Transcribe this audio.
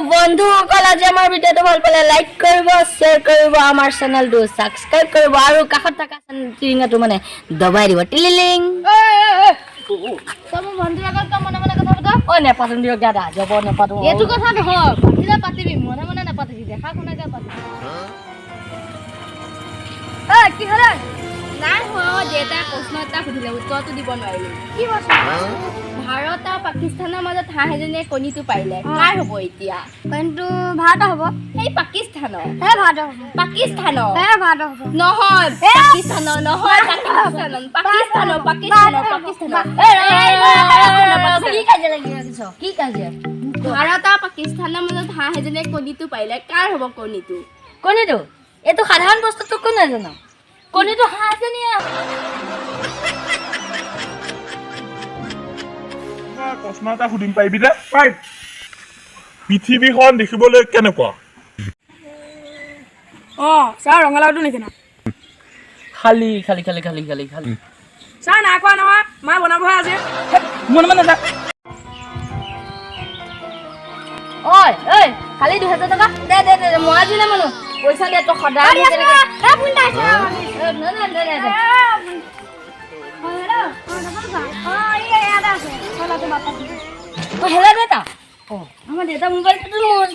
বন্ধুসকল আজি আমাৰ ভিডিঅ'টো ভাল পালে লাইক কৰিব শ্বেয়াৰ কৰিব আমাৰ চেনেলটো সাবস্ক্ৰাইব কৰিব আৰু কাষত থকা টিলিঙটো মানে দবাই দিব টিলিলিং তই বন্ধুৰ আগত তই মনে মনে কথা পাতা ঐ নেপাতো দিয়ক দাদা যাব নেপাতো এইটো কথা নহয় পাতিলে পাতিবি মনে মনে নাপাতিবি দেখা শুনাকে পাতিবি কি হ'লে নাই হোৱা দেউতাই প্ৰশ্ন এটা সুধিলে উত্তৰটো দিব নোৱাৰিলে কি প্ৰশ্ন ভাৰত আৰু পাকিস্তানৰ মাজত হাঁহ এজনীয়ে কণীটো পাৰিলে কাৰ হ'ব এতিয়া কণীটো ভাৰতৰ হ'ব সেই পাকিস্তানৰ হে ভাৰতৰ হ'ব পাকিস্তানৰ হে ভাৰতৰ হ'ব নহয় পাকিস্তানৰ নহয় পাকিস্তানৰ কি কাজিয়া লাগি আছে কি কাজিয়া ভাৰত আৰু পাকিস্তানৰ মাজত হাঁহ এজনীয়ে কণীটো পাৰিলে কাৰ হ'ব কণীটো এইটো সাধাৰণ বস্তুটো কোন নাজানো কণীটো হাঁহ এজনীয়ে প্ৰশ্ন এটা সুধিম পাৰিবি নে পৃথিৱীখন দেখিবলৈ কেনেকুৱা ছাৰ ৰঙালাওটো নেকি না খালি খালি খালি খালি খালি খালি ছাৰ নাই কোৱা নহয় মা বনাবহে আজি মনে মনে যা ঐ খালি 2000 টকা দে মই আজি না মানুহ পইচা দে তো সদায় হেলা দেতা আমাৰ দেতা মোবাইলটো মোৰ